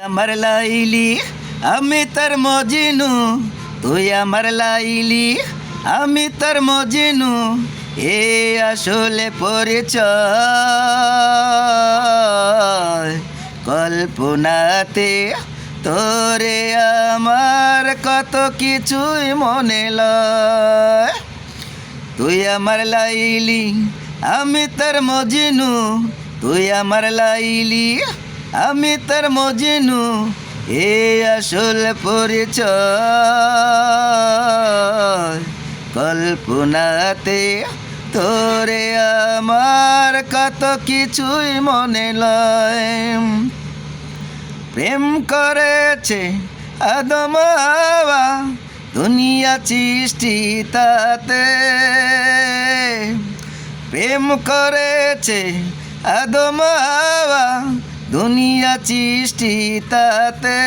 আমার লাইলি আমি তার মজিনু, তুই আমার লাইলি আমি তার মজিনু, এ আসলে পরিচয়। কল্পনাতে তোরে আমার কত কিছুই মনে লয়। তুই আমার লাইলি আমি তার মজিনু, তুই আমার লাইলি আমি তার মজিনু, এ আসল পরিচয়। কল্পনাতে তোরে আমার কত কিছুই মনে লয়। প্রেম করেছে আদম হাওয়া দুনিয়া সৃষ্টি তাতে, প্রেম করেছে আদম হাওয়া দুনিয়া সৃষ্টি তাতে।